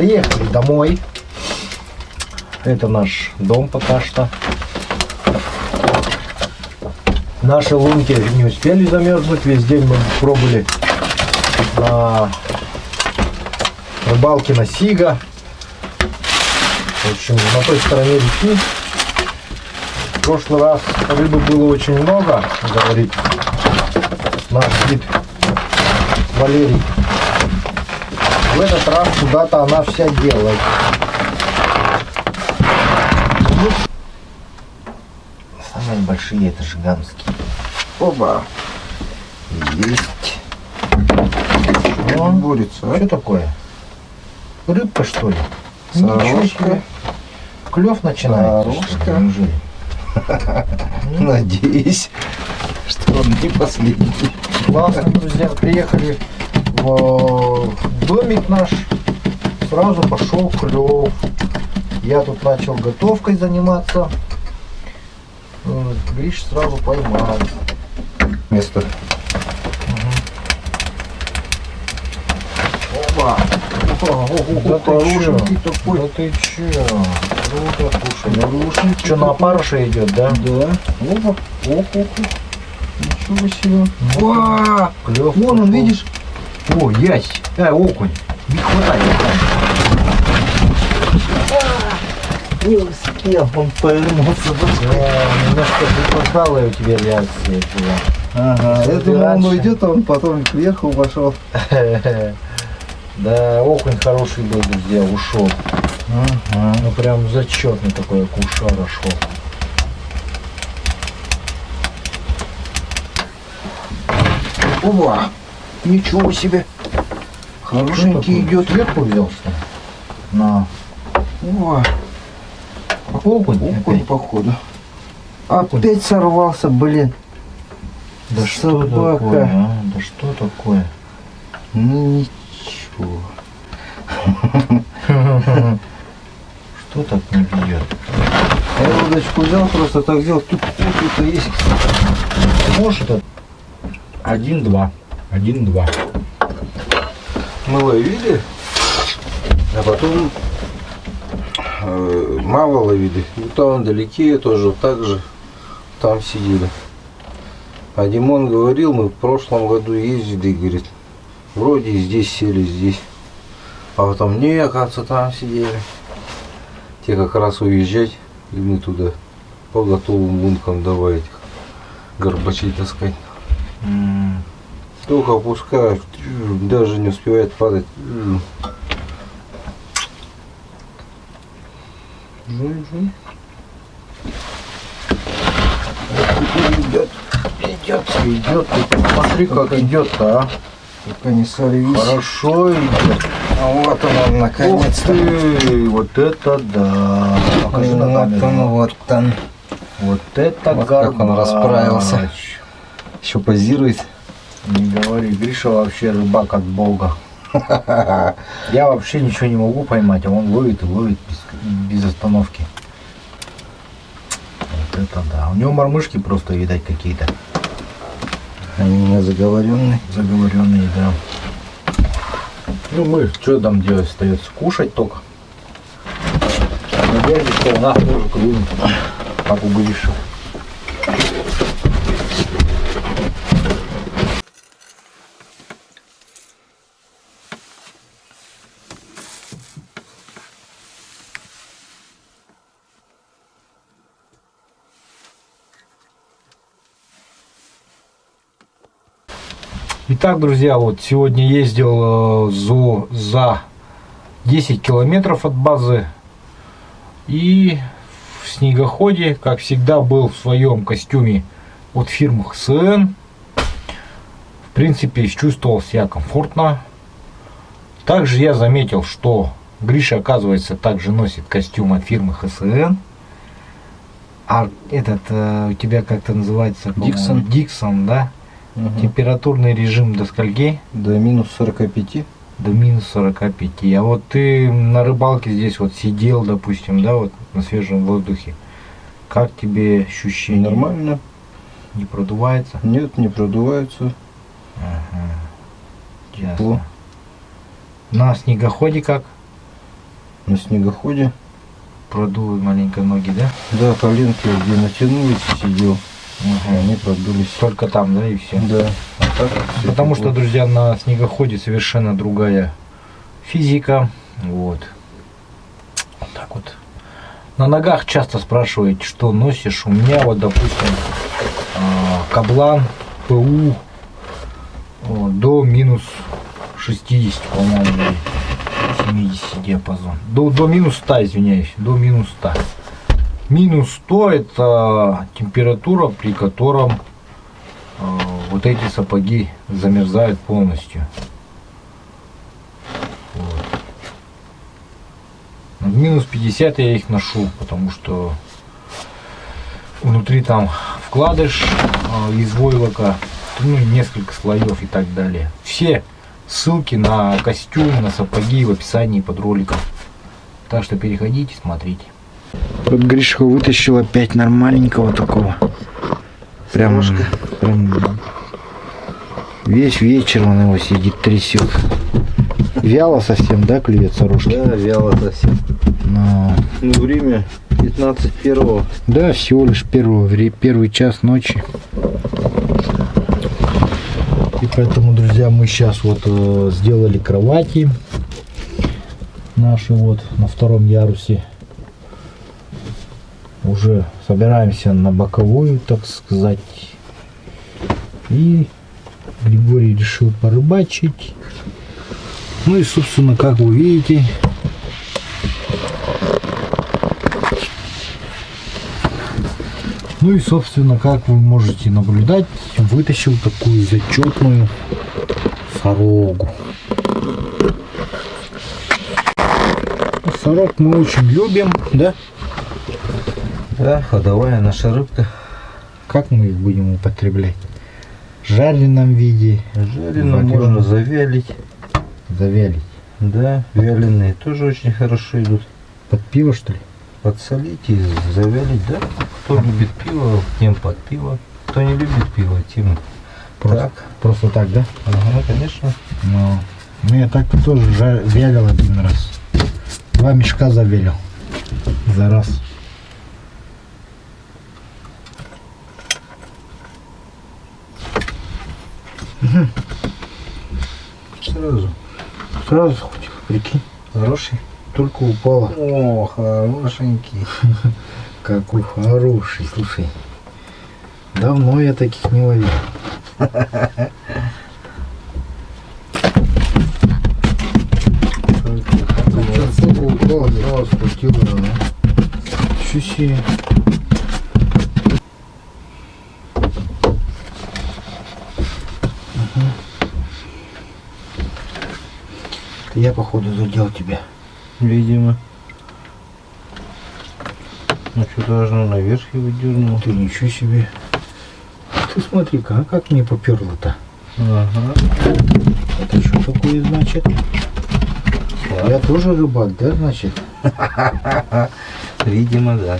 Приехали домой. Это наш дом пока что. Наши лунки не успели замерзнуть. Весь день мы пробовали на рыбалке на Сига. В общем, на той стороне реки. В прошлый раз рыбы было очень много, говорит наш гид Валерий. В этот раз куда-то она вся делает. Самые большие это жиганские. Оба. Есть. Борется, а? Что такое? Рыбка что ли? Сорожка. Клев начинает. Надеюсь, что он не последний. Классно, друзья, приехали в домик наш. Сразу пошел клев. Я тут начал готовкой заниматься. Гриш сразу поймал. Место. Оба! Да хороший такой. Да ты че? Круто, слушай. Что, на опарыше идет, да? Да. Опа. Ох. Ничего себе. Ва! Клев. Вон он, видишь? О, ясь. Окунь. Не хватает. Не успел, он повернулся. Немножко припоздала у тебя реакция. Ага, я думал, он уйдет, а он потом кверху пошел. Да, окунь хороший был, друзья, ушел. Ну прям зачетный такой акушара шел. Оба! Ничего себе! Хорошенький идет. Сверху взялся. На. О, Окунь походу. Опять сорвался, блин. Да что такое, а? Да что такое? Ну ничего. Что так не бьет? Я удочку взял, просто так взял. Тут есть. Можешь это? 1-2. 1-2. Мы ловили, а потом мало ловили. Ну, там вдалеке тоже так же там сидели. А Димон говорил, мы в прошлом году ездили, и говорит, вроде и здесь сели, здесь. А потом, не, оказывается, там сидели. Те как раз уезжать, и мы туда по готовым лункам давай этих горбачей таскать. Только опускают, даже не успевает падать. Идет. Смотри, как идет-то, а. Только не сорвись. Хорошо идет. А вот он, наконец-то. Вот это да. Покажи на камеру. Вот он. Вот это Вот как он расправился. Еще позирует. Не говори, Гриша вообще рыбак от бога. Я вообще ничего не могу поймать, а он ловит и ловит без остановки. Вот это да. У него мормышки просто, видать, какие-то. Они у меня заговоренные. Заговоренные, да. Ну мы, что там делать остается? Кушать только. Надеюсь, что у нас тоже клюнет, как у Гриша. Итак, друзья, вот сегодня ездил за 10 километров от базы и в снегоходе, как всегда, был в своем костюме от фирмы ХСН. В принципе, чувствовал себя комфортно. Также я заметил, что Гриша, оказывается, также носит костюм от фирмы ХСН. А этот у тебя как-то называется? Диксон. Диксон, да? Угу. Температурный режим до скольки? До минус 45. До минус 45. А вот ты на рыбалке здесь вот сидел, допустим, да, вот на свежем воздухе. Как тебе ощущение? Нормально. Не продувается? Нет, не продувается. Ага. Ясно. На снегоходе как? на снегоходе. Продул маленько ноги, да? Да, коленки где натянулись, сидел. Они продулись. Только там, да, и все. Да. А так всё Потому тепло. что, друзья, на снегоходе совершенно другая физика. Вот. Вот так вот. На ногах часто спрашиваете, что носишь. У меня вот, допустим, каблан ПУ до минус 60, по-моему, или 70 диапазон. До минус 100, извиняюсь, до минус 100. Минус 100 это температура, при котором вот эти сапоги замерзают полностью. Вот. В минус 50 я их ношу, потому что внутри там вкладыш из войлока, ну, несколько слоев и так далее. Все ссылки на костюм, на сапоги в описании под роликом. Так что переходите, смотрите. Вот Гришка вытащил опять нормальненького такого. Прям весь вечер он его сидит, трясет. Вяло совсем, да, клюет сорожки? Да, вяло совсем. Но... Ну, время 15 первого. Да, всего лишь первый час ночи. И поэтому, друзья, мы сейчас вот сделали кровати наши вот на втором ярусе. Уже собираемся на боковую, так сказать. И Григорий решил порыбачить. Ну и, собственно, как вы видите, как вы можете наблюдать, вытащил такую зачетную сорогу. Сорог мы очень любим, да? Да, ходовая наша рыбка. Как мы их будем употреблять? В жареном виде. Жареную можно завялить. Завялить. Да, вяленые тоже очень хорошо идут. Под пиво, что ли? Подсолить и завялить, да? Кто любит пиво, тем под пиво. Кто не любит пиво, тем Просто так, да? Ага, конечно. Ну я так тоже вялил один раз. 2 мешка завялил за раз. Сразу схватил, прикинь. Хороший. Только упала. О, хорошенький. Какой хороший, слушай. Давно я таких не ловил. Только упала, сразу схватила, да. Чё себе. Я, походу, задел тебя. Видимо. Ну что должно наверх его дернул. Ты ничего себе. Ты смотри-ка, а как мне поперло-то? Ага. Это что такое значит? Я тоже рыбак, да, значит? Видимо, да.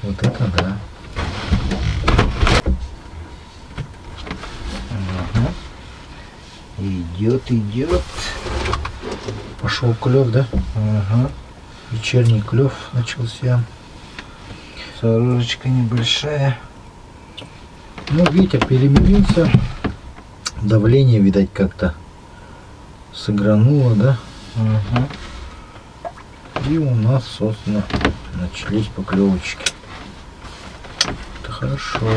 Вот это да. Идет. Пошел клев, да? Ага. Вечерний клев начался. Сорожечка небольшая. Ну, Витя перемирился. Давление, видать, как-то сыгрануло, да? Ага. И у нас, собственно, начались поклевочки. Это хорошо.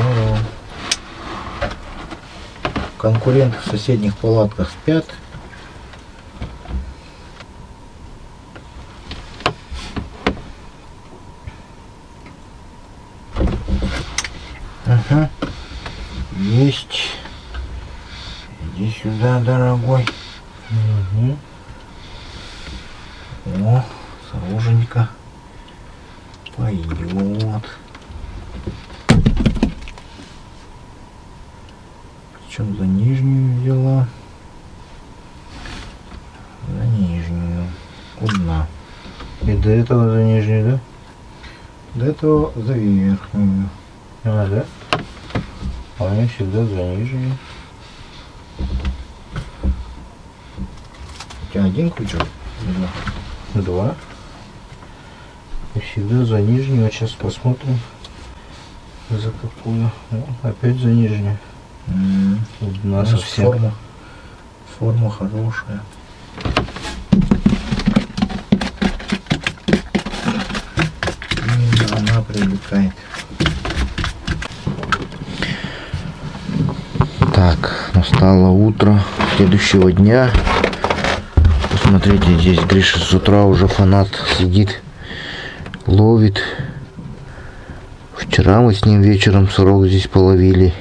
Конкуренты в соседних палатках спят. Ага. Есть. Иди сюда, дорогой. Угу. О, сороженька. Пойдет. Причем за нижнюю взяла. За нижнюю. У дна. И до этого за нижнюю, да? До этого за верхнюю. А, да? А я всегда за нижнюю. тебя один крючок? Два. И всегда за нижнюю. А сейчас посмотрим. За какую. Ну, опять за нижнюю. Дна совсем. Форма хорошая. Именно она привлекает. Так, настало утро следующего дня. Посмотрите, здесь Гриша с утра уже фанат сидит, ловит. Вчера мы с ним вечером сорок здесь половили.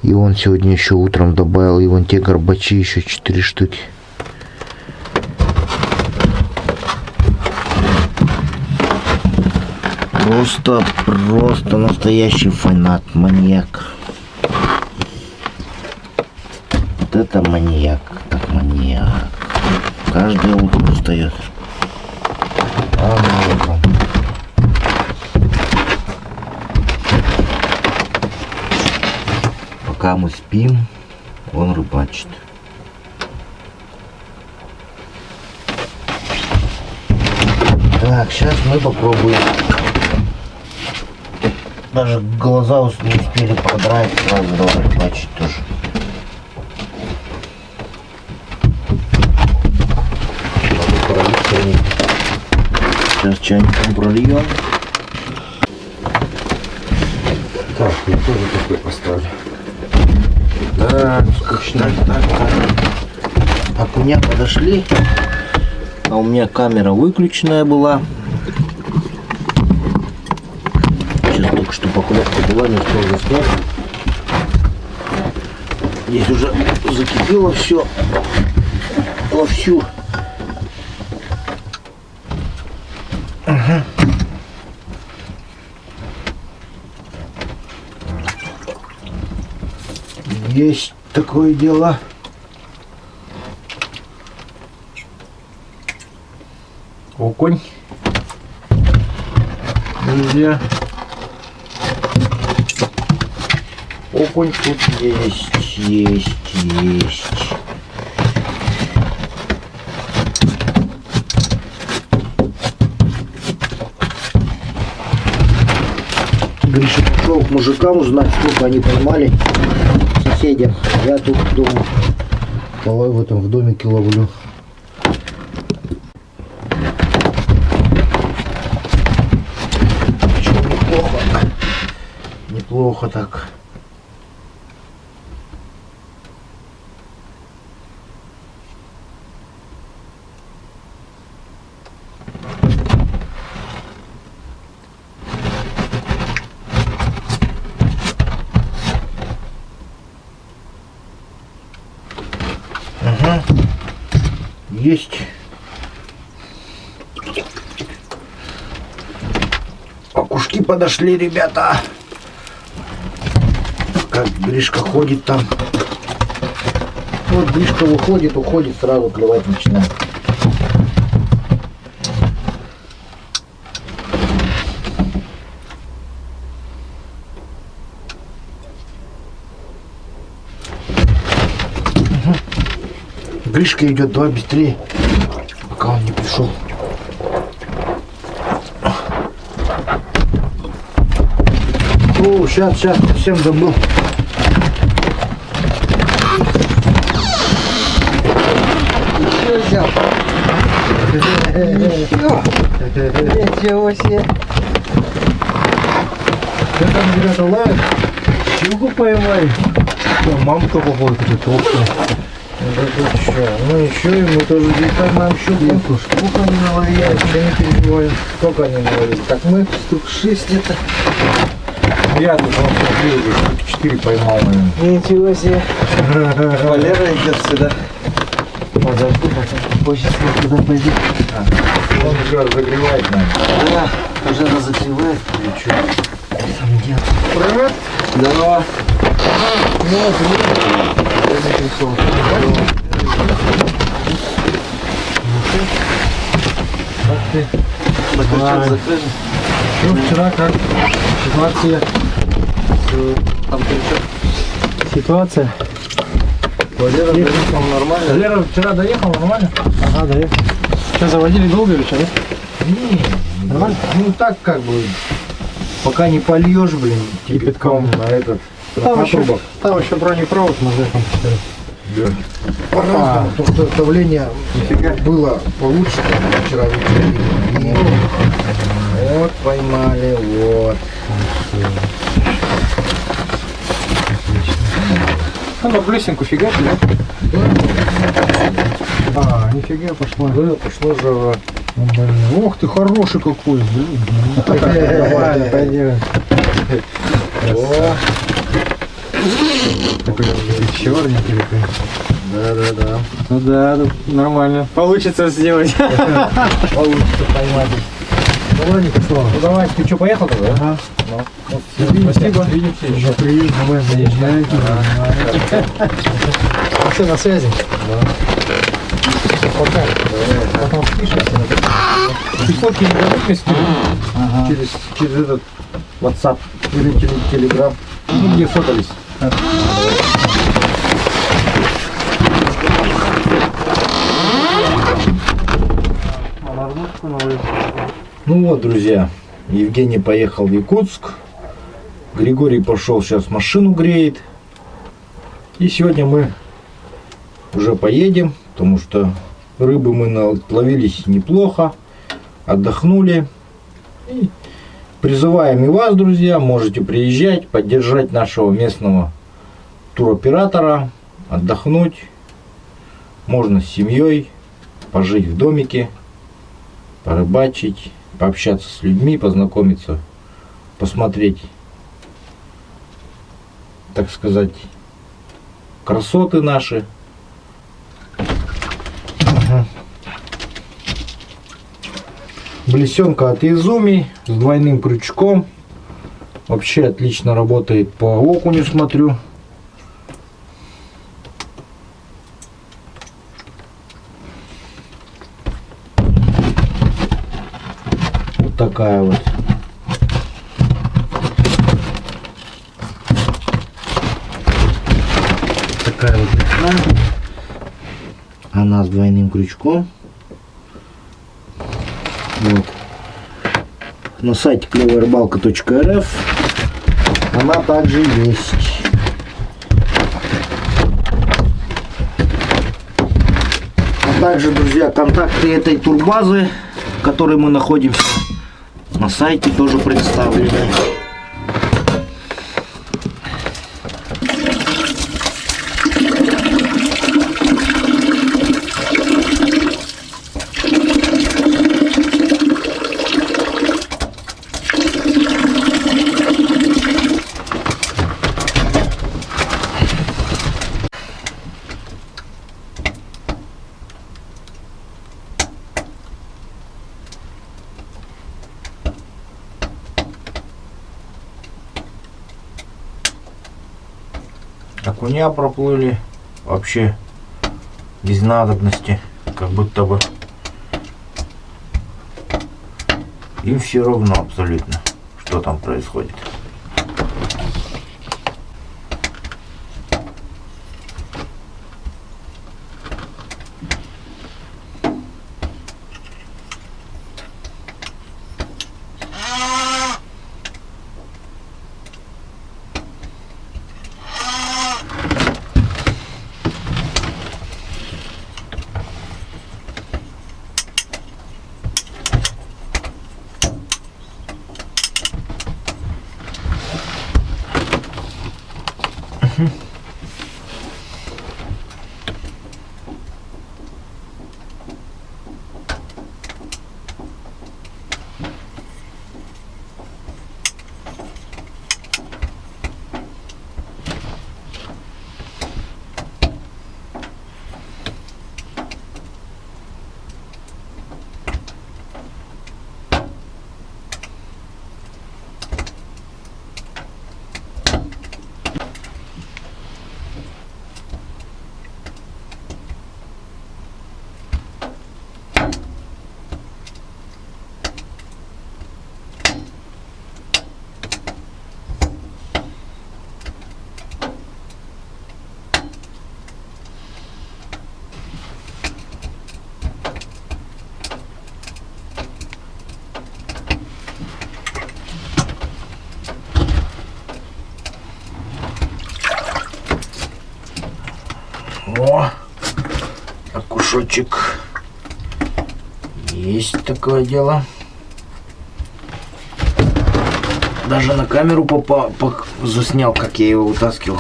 И он сегодня еще утром добавил. И вон те горбачи еще 4 штуки. Просто настоящий фанат, маньяк. Вот это маньяк, так маньяк. Каждое утро встает. Рано утром. Пока мы спим, он рыбачит. Так, сейчас мы попробуем. Даже глаза не успели подрать, сразу давай рыбачить тоже. Сейчас чайником прольем. Так, я тоже такой поставлю. Так, скучно. Так. Окуня подошли. А у меня камера выключенная была. Сейчас только что поклевка была, не успел заснять. Здесь уже закипело все вовсю. Ага. Есть такое дело. Окунь. Друзья. Окунь тут есть. Гриша пошел к мужикам узнать, сколько они поймали, соседям. Я тут дома в домике ловлю. Причем неплохо так. Ага. Есть. Окушки подошли, ребята. Как Гришка ходит там. Вот Гришка выходит, уходит, сразу клевать начинает. Гришка идет, давай быстрее, пока он не пришел. О, сейчас, совсем забыл. Еще взял. Ничего себе. Что там, ребята, ловят? Щуку поймали. Мамка походу тут толстая. Ну еще и мы тоже здесь поймаем щуку. Сколько они наловили, я не переживаю. Сколько они наловили? Так мы штук 6 где-то. Я тут уже 4 поймал, наверное. Ничего себе. Валера идет сюда. Подожду, потом позже туда пойдет. Он уже разогревает, наверное. Да, уже разогревает. Что там делать? Привет. Здорово. Как ты? Баклажан закрыли. Что вчера, как ситуация? Там крючок. Ситуация? Валера доехал нормально. Лера вчера доехал нормально? Ага, да. Что, заводили долго или что, нет? Не, Нормально? Ну так как бы, пока не польешь, блин, кипятком на этот, Там на еще, трубах. там еще бронепровод можно там поставить. По-разному, то давление было получше, чем вчера вечером. Вот поймали, вот. Ну, на блесенку фигачи, да? А, нифига пошло. Да, пошло жара. Ну, блин. Ох ты, хороший какой, блин. Нормально, пойдем. О, Такой черненький такой. да. Ну да, нормально. Получится сделать. Получится поймать. Ну, вроде пошло. Ну давай, ты что, поехал тогда? Ага. Спасибо. Увидимся еще. Приедем, давай, заезжайте. Все, на связи. Пока. Потом спишешься. Ты фотки не дадут мне скинуть? Через этот WhatsApp или Telegram. Ну, где фотались? Ну вот, друзья, Евгений поехал в Якутск, Григорий пошел сейчас машину греет. И сегодня мы уже поедем, потому что рыбы мы наловились неплохо, отдохнули. И призываем и вас, друзья, можете приезжать, поддержать нашего местного туроператора, отдохнуть. Можно с семьей, пожить в домике, порыбачить, пообщаться с людьми, познакомиться, посмотреть, так сказать, красоты наши. Блесенка от Изуми с двойным крючком. Вообще отлично работает по окуню, смотрю. Вот такая вот. Такая вот весна. Она с двойным крючком. Вот. На сайте клевоярыбалка.рф она также есть. А также, друзья, контакты этой турбазы, в которой мы находимся, на сайте тоже представлены. Окуня проплыли вообще без надобности, как будто бы им все равно абсолютно, что там происходит. О, окушочек. Есть такое дело. Даже на камеру заснял, как я его вытаскивал.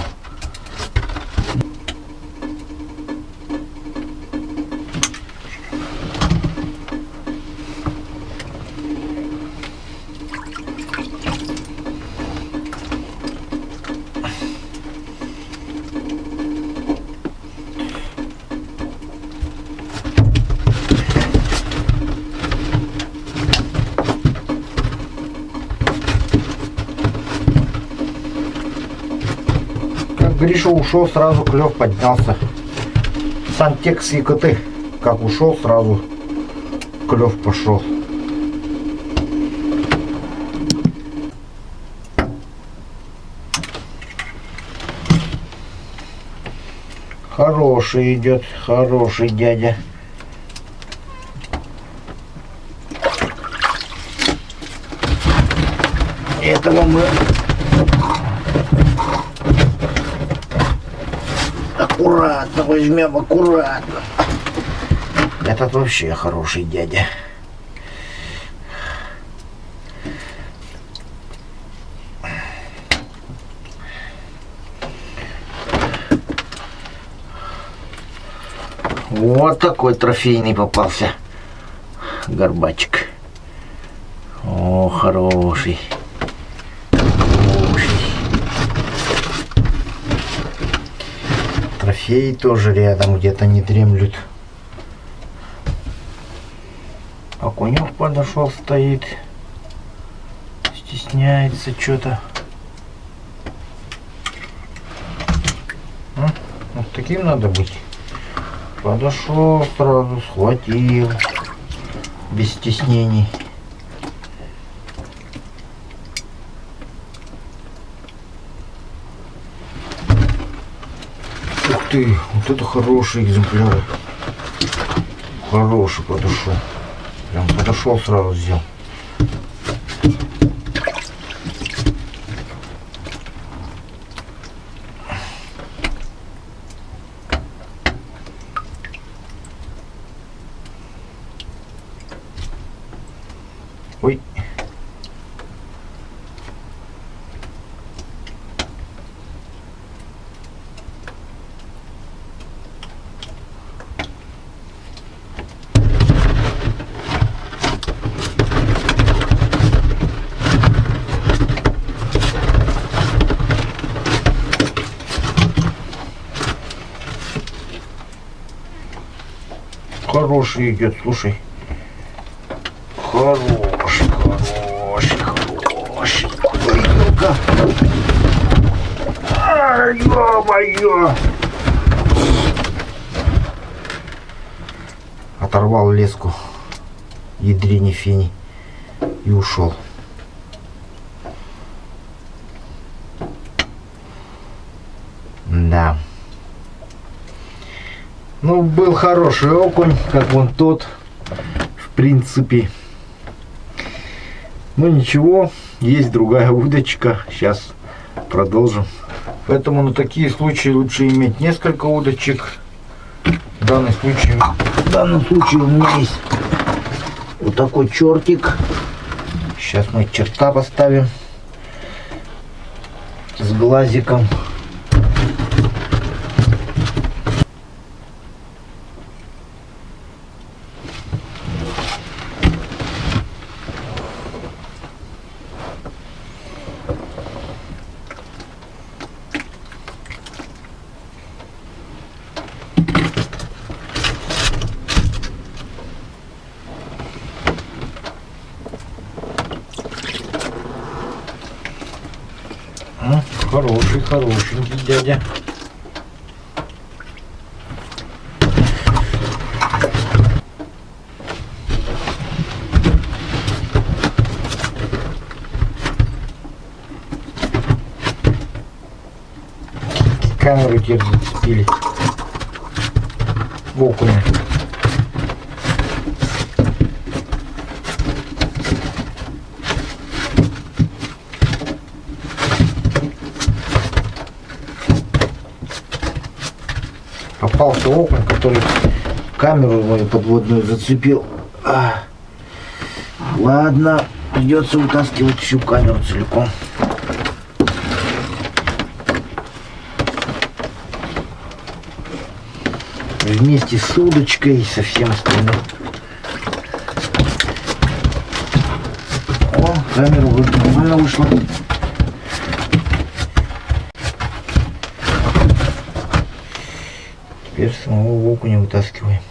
Гриша ушел, сразу клев поднялся. Сантекс и коты. Как ушел, сразу клев пошел. Хороший идет, хороший дядя. Этого мы аккуратно возьмем, аккуратно. Этот вообще хороший дядя. Вот такой трофейный попался горбачик. О, хороший. Трофеи тоже рядом где-то не дремлют. Окунёв подошел, стоит. Стесняется что-то. Вот таким надо быть. Подошел сразу, схватил. Без стеснений. Ух ты, вот это хороший экземпляр. Хороший подошел. Прям подошел, сразу взял. Ой. Хороший идет, слушай. Хороший, хороший, хороший. Ой, ну-ка. Ай, ё-моё. Оторвал леску. Ядрени фени. И ушел. Да. Ну, был хороший окунь, как вон тот, в принципе. Ну, ничего, есть другая удочка. Сейчас продолжим. Поэтому на такие случаи лучше иметь несколько удочек. В данном случае у меня есть вот такой чертик. Сейчас мы черта поставим с глазиком. Хороший, хорошенький дядя. Камеру теперь зацепили. В окуня. попался окунь, который камеру мою подводную зацепил. Ладно, придется вытаскивать всю камеру целиком. Вместе с удочкой и со всем остальным. О, камера вроде нормально вышла. Теперь самого окуня вытаскиваем.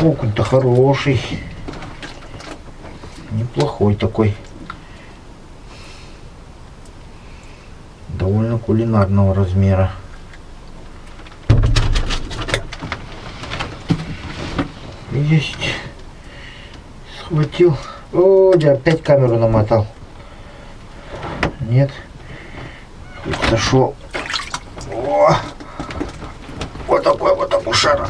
Окунь-то хороший. Неплохой такой. Довольно кулинарного размера. Есть. Схватил. О, я опять камеру намотал. Нет. Сошел. О! Вот такой шар.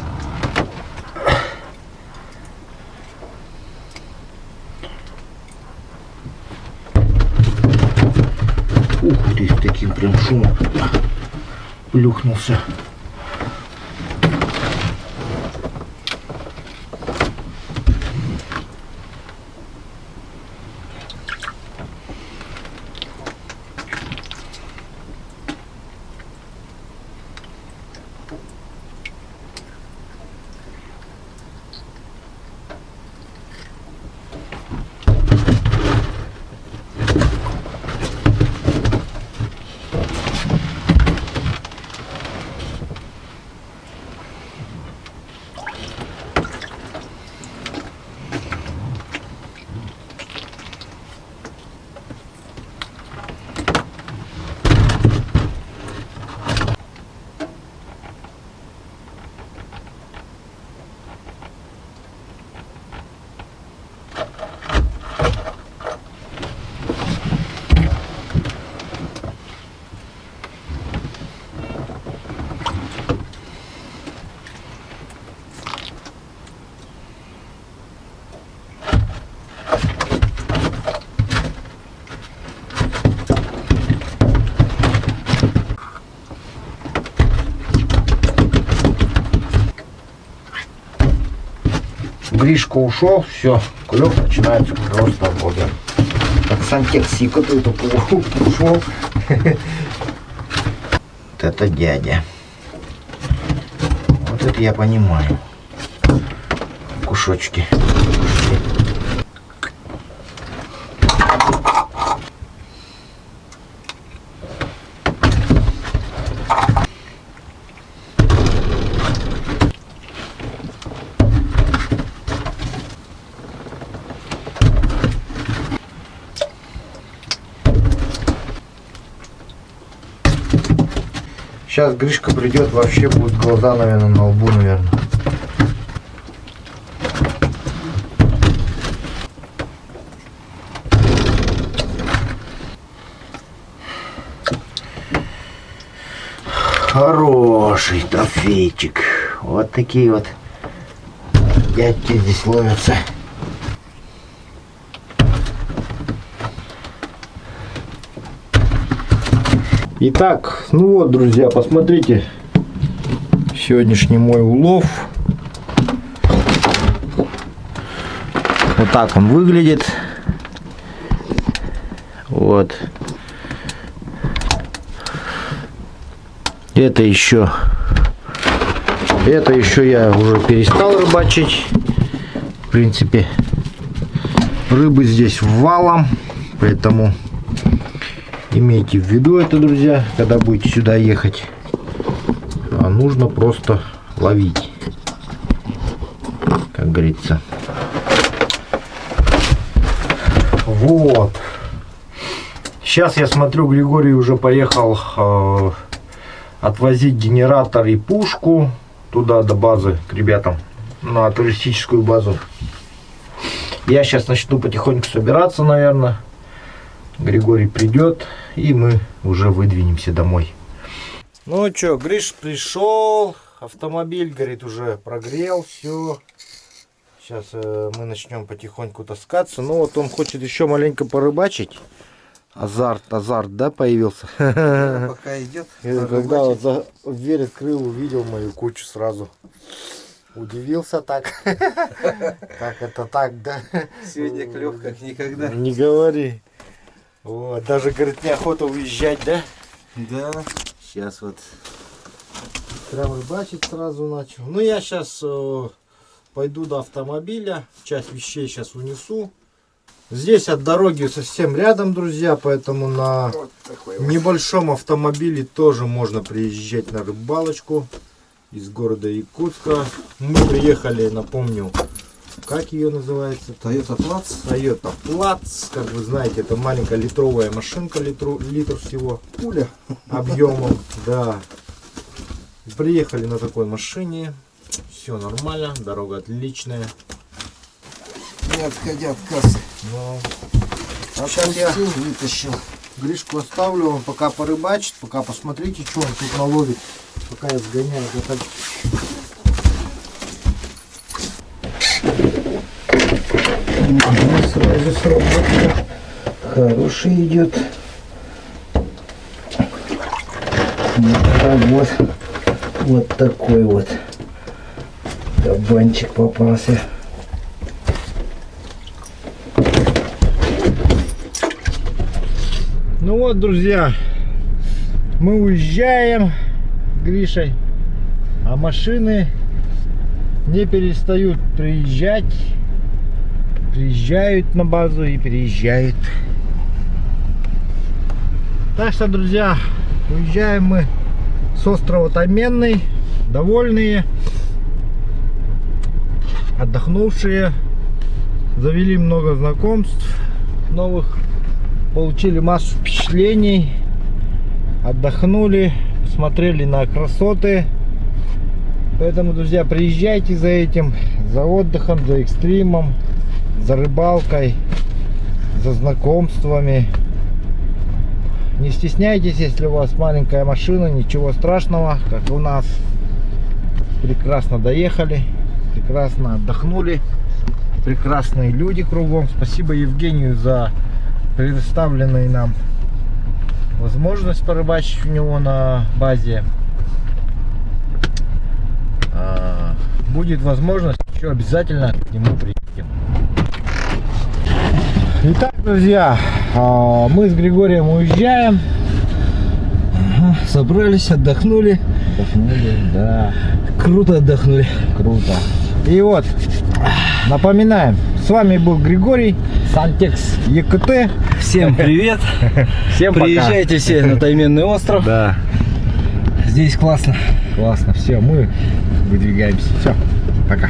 Ух ты, с таким прям шумом плюхнулся. Гришка ушел, все, клев начинается просто обода. Как сантехник какой-то ушел. Вот это дядя. Вот это я понимаю. Кушочки. Сейчас Гришка придет, вообще будет глаза, наверное, на лбу, наверное. Хороший трофейчик. Вот такие вот дядьки здесь ловятся. Итак, ну вот, друзья, посмотрите сегодняшний мой улов. Вот так он выглядит. Вот. Это еще я уже перестал рыбачить. В принципе, рыбы здесь валом, поэтому имейте в виду это, друзья, когда будете сюда ехать. А нужно просто ловить, как говорится. Вот. Сейчас я смотрю, Григорий уже поехал отвозить генератор и пушку туда до базы к ребятам, на туристическую базу. Я сейчас начну потихоньку собираться, наверное. Григорий придет, и мы уже выдвинемся домой. Ну что, Гриш пришел, автомобиль, говорит, уже прогрел, все. Сейчас мы начнем потихоньку таскаться. Ну вот он хочет еще маленько порыбачить. Азарт, да, появился? Пока идет. Когда вот дверь открыл, увидел мою кучу, сразу удивился так. Как это так, да? Сегодня клёв как никогда. Не говори. Вот, даже, говорит, неохота уезжать, да? Да. Сейчас вот прям рыбачить сразу начал. Ну, я сейчас пойду до автомобиля, часть вещей сейчас унесу. Здесь от дороги совсем рядом, друзья, поэтому на небольшом автомобиле тоже можно приезжать на рыбалочку из города Якутска. Мы приехали, напомню, как ее называется? Toyota Platz. Toyota Platz, как вы знаете, это маленькая литровая машинка, литр всего. Пуля. Объемом, да. Приехали на такой машине, все нормально, дорога отличная. Не отходя от кассы. Но Сейчас я вытащил. Гришку оставлю, он пока порыбачит, пока посмотрите, что он тут наловит, пока я сгоняю. Сразу сработало. Хороший идет. Вот такой вот кабанчик попался. Ну вот, друзья, мы уезжаем с Гришей, а машины не перестают приезжать. Приезжают на базу и приезжают. Так что, друзья, уезжаем мы с острова Тайменный, довольные, отдохнувшие, завели много знакомств новых, получили массу впечатлений, отдохнули, посмотрели на красоты. Поэтому, друзья, приезжайте за этим, за отдыхом, за экстримом, за рыбалкой, за знакомствами. Не стесняйтесь, если у вас маленькая машина, ничего страшного, как у нас. Прекрасно доехали, прекрасно отдохнули, прекрасные люди кругом. Спасибо Евгению за предоставленную нам возможность порыбачить у него на базе. Будет возможность, еще обязательно к нему приедем. Итак, друзья, мы с Григорием уезжаем. Собрались, отдохнули. Да. Круто отдохнули. Круто. И вот, напоминаем, с вами был Григорий, Сантекс ЕКТ. Всем привет. Всем пока. Приезжайте все на Тайменный остров. Да. Здесь классно. Классно. Все, мы выдвигаемся. Все, пока.